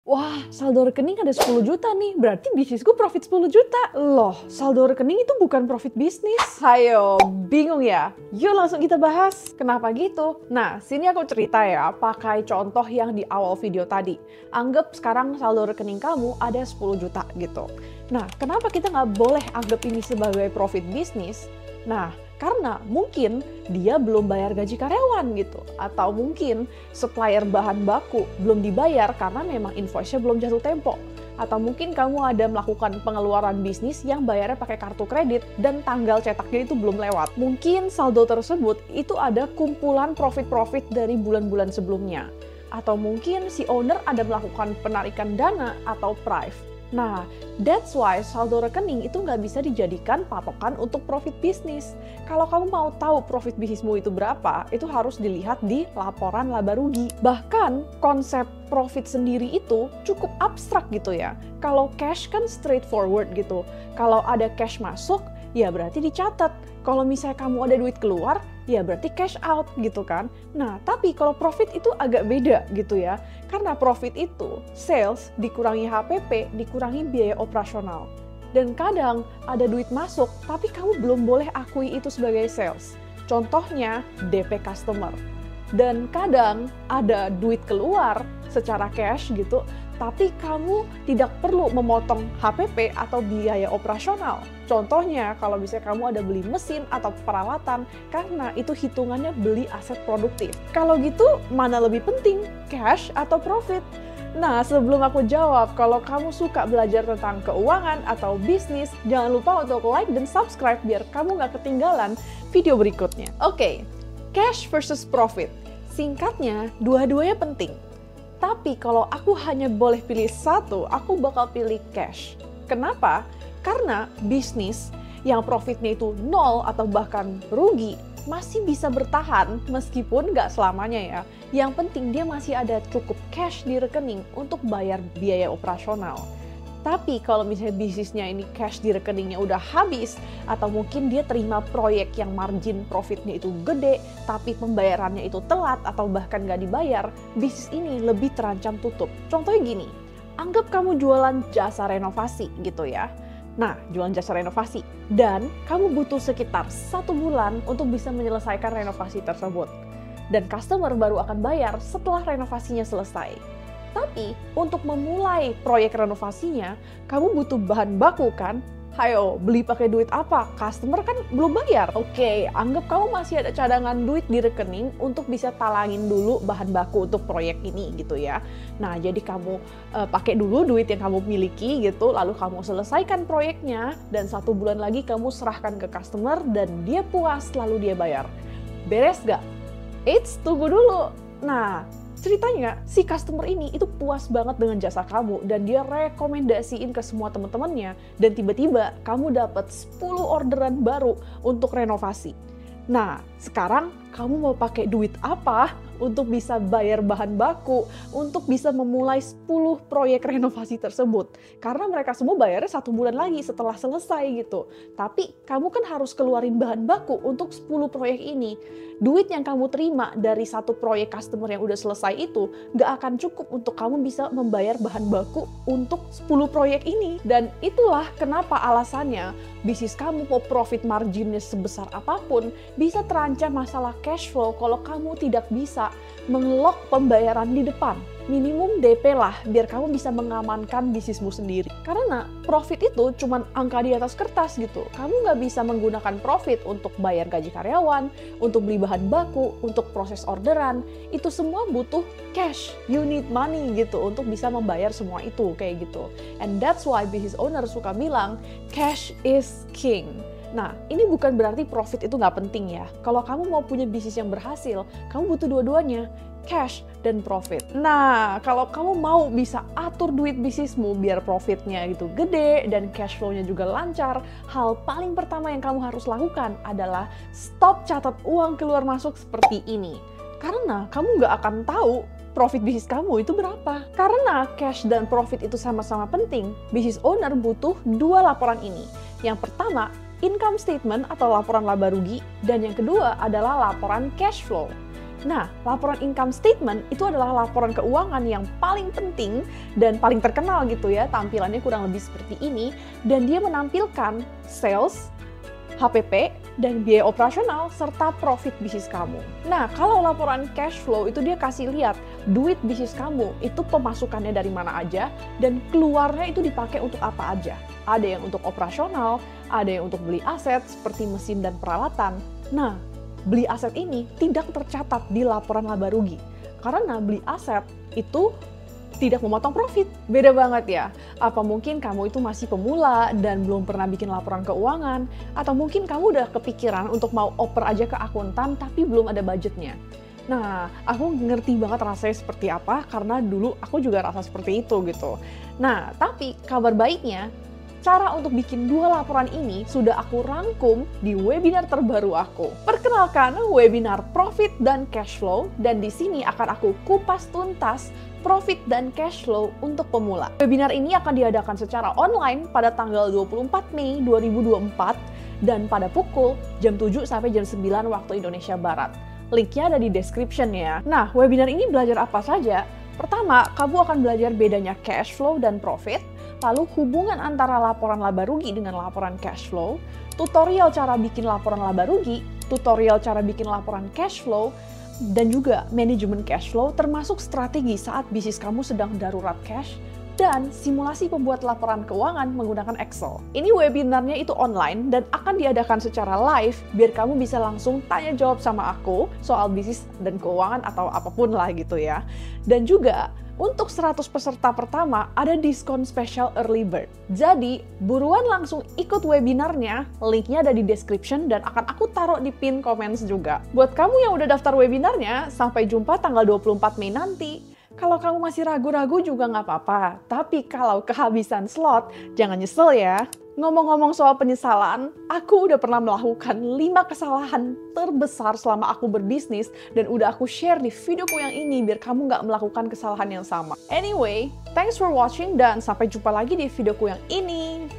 Wah, saldo rekening ada 10 juta nih, berarti bisnisku profit 10 juta. Loh, saldo rekening itu bukan profit bisnis. Hayo, bingung ya? Yuk langsung kita bahas. Kenapa gitu? Nah, sini aku cerita ya, pakai contoh yang di awal video tadi. Anggap sekarang saldo rekening kamu ada 10 juta gitu. Nah, kenapa kita nggak boleh anggap ini sebagai profit bisnis? Nah, karena mungkin dia belum bayar gaji karyawan gitu. Atau mungkin supplier bahan baku belum dibayar karena memang invoice-nya belum jatuh tempo. Atau mungkin kamu ada melakukan pengeluaran bisnis yang bayarnya pakai kartu kredit dan tanggal cetaknya itu belum lewat. Mungkin saldo tersebut itu ada kumpulan profit-profit dari bulan-bulan sebelumnya. Atau mungkin si owner ada melakukan penarikan dana atau prive. Nah, that's why saldo rekening itu nggak bisa dijadikan patokan untuk profit bisnis. Kalau kamu mau tahu profit bisnismu itu berapa, itu harus dilihat di laporan laba rugi. Bahkan konsep profit sendiri itu cukup abstrak gitu ya. Kalau cash kan straightforward gitu. Kalau ada cash masuk, ya berarti dicatat. Kalau misalnya kamu ada duit keluar, ya berarti cash out gitu kan. Nah, tapi kalau profit itu agak beda gitu ya. Karena profit itu sales dikurangi HPP, dikurangi biaya operasional. Dan kadang ada duit masuk, tapi kamu belum boleh akui itu sebagai sales. Contohnya DP customer. Dan kadang ada duit keluar secara cash gitu, tapi kamu tidak perlu memotong HPP atau biaya operasional. Contohnya, kalau misalnya kamu ada beli mesin atau peralatan, karena itu hitungannya beli aset produktif. Kalau gitu, mana lebih penting, cash atau profit? Nah, sebelum aku jawab, kalau kamu suka belajar tentang keuangan atau bisnis, jangan lupa untuk like dan subscribe biar kamu nggak ketinggalan video berikutnya. Oke, cash versus profit. Singkatnya, dua-duanya penting. Tapi kalau aku hanya boleh pilih satu, aku bakal pilih cash. Kenapa? Karena bisnis yang profitnya itu nol atau bahkan rugi masih bisa bertahan meskipun nggak selamanya ya. Yang penting dia masih ada cukup cash di rekening untuk bayar biaya operasional. Tapi kalau misalnya bisnisnya ini cash di rekeningnya udah habis, atau mungkin dia terima proyek yang margin profitnya itu gede, tapi pembayarannya itu telat atau bahkan nggak dibayar, bisnis ini lebih terancam tutup. Contohnya gini, anggap kamu jualan jasa renovasi gitu ya. Nah, jualan jasa renovasi. Dan kamu butuh sekitar 1 bulan untuk bisa menyelesaikan renovasi tersebut. Dan customer baru akan bayar setelah renovasinya selesai. Tapi untuk memulai proyek renovasinya, kamu butuh bahan baku kan? Hayo, beli pakai duit apa? Customer kan belum bayar. Oke, anggap kamu masih ada cadangan duit di rekening untuk bisa talangin dulu bahan baku untuk proyek ini gitu ya. Nah, jadi kamu pakai dulu duit yang kamu miliki gitu, lalu kamu selesaikan proyeknya, dan 1 bulan lagi kamu serahkan ke customer dan dia puas lalu dia bayar. Beres gak? Eits, tunggu dulu. Nah, ceritanya si customer ini itu puas banget dengan jasa kamu dan dia rekomendasiin ke semua teman-temannya dan tiba-tiba kamu dapat 10 orderan baru untuk renovasi. Nah, sekarang kamu mau pakai duit apa untuk bisa bayar bahan baku, untuk bisa memulai 10 proyek renovasi tersebut? Karena mereka semua bayarnya 1 bulan lagi setelah selesai gitu. Tapi kamu kan harus keluarin bahan baku untuk 10 proyek ini. Duit yang kamu terima dari 1 proyek customer yang udah selesai itu nggak akan cukup untuk kamu bisa membayar bahan baku untuk 10 proyek ini. Dan itulah kenapa alasannya bisnis kamu mau profit marginnya sebesar apapun bisa terancam masalah cash flow kalau kamu tidak bisa mengelok pembayaran di depan. Minimum DP lah, biar kamu bisa mengamankan bisnismu sendiri. Karena profit itu cuma angka di atas kertas gitu. Kamu nggak bisa menggunakan profit untuk bayar gaji karyawan, untuk beli bahan baku, untuk proses orderan. Itu semua butuh cash. You need money gitu untuk bisa membayar semua itu kayak gitu. And that's why business owner suka bilang, cash is king. Nah, ini bukan berarti profit itu nggak penting ya. Kalau kamu mau punya bisnis yang berhasil, kamu butuh dua-duanya, cash dan profit. Nah, kalau kamu mau bisa atur duit bisnismu biar profitnya itu gede dan cash flow-nya juga lancar, hal paling pertama yang kamu harus lakukan adalah stop catat uang keluar masuk seperti ini. Karena kamu nggak akan tahu profit bisnis kamu itu berapa. Karena cash dan profit itu sama-sama penting, bisnis owner butuh 2 laporan ini. Yang pertama, income statement atau laporan laba rugi, dan yang kedua adalah laporan cash flow. Nah, laporan income statement itu adalah laporan keuangan yang paling penting dan paling terkenal gitu ya, tampilannya kurang lebih seperti ini, dan dia menampilkan sales, HPP, dan biaya operasional, serta profit bisnis kamu. Nah, kalau laporan cash flow itu dia kasih lihat duit bisnis kamu, itu pemasukannya dari mana aja, dan keluarnya itu dipakai untuk apa aja. Ada yang untuk operasional, ada yang untuk beli aset seperti mesin dan peralatan. Nah, beli aset ini tidak tercatat di laporan laba rugi. Karena beli aset itu tidak memotong profit. Beda banget ya. Apa mungkin kamu itu masih pemula dan belum pernah bikin laporan keuangan? Atau mungkin kamu udah kepikiran untuk mau oper aja ke akuntan tapi belum ada budgetnya? Nah, aku ngerti banget rasanya seperti apa karena dulu aku juga rasa seperti itu gitu. Nah, tapi kabar baiknya, cara untuk bikin 2 laporan ini sudah aku rangkum di webinar terbaru aku. Perkenalkan webinar Profit dan Cash Flow, dan di sini akan aku kupas tuntas profit dan cash flow untuk pemula. Webinar ini akan diadakan secara online pada tanggal 24 Mei 2024 dan pada pukul jam 7 sampai jam 9 waktu Indonesia Barat. Linknya ada di description ya. Nah, webinar ini belajar apa saja? Pertama, kamu akan belajar bedanya cash flow dan profit, lalu hubungan antara laporan laba rugi dengan laporan cash flow, tutorial cara bikin laporan laba rugi, tutorial cara bikin laporan cash flow, dan juga manajemen cash flow termasuk strategi saat bisnis kamu sedang darurat cash, dan simulasi pembuat laporan keuangan menggunakan Excel. Ini webinarnya itu online dan akan diadakan secara live biar kamu bisa langsung tanya jawab sama aku soal bisnis dan keuangan atau apapun lah gitu ya. Dan juga untuk 100 peserta pertama ada diskon spesial early bird. Jadi buruan langsung ikut webinarnya, linknya ada di description dan akan aku taruh di pin comments juga. Buat kamu yang udah daftar webinarnya, sampai jumpa tanggal 24 Mei nanti. Kalau kamu masih ragu-ragu juga nggak apa-apa, tapi kalau kehabisan slot, jangan nyesel ya. Ngomong-ngomong soal penyesalan, aku udah pernah melakukan 5 kesalahan terbesar selama aku berbisnis dan udah aku share di videoku yang ini biar kamu nggak melakukan kesalahan yang sama. Anyway, thanks for watching dan sampai jumpa lagi di videoku yang ini.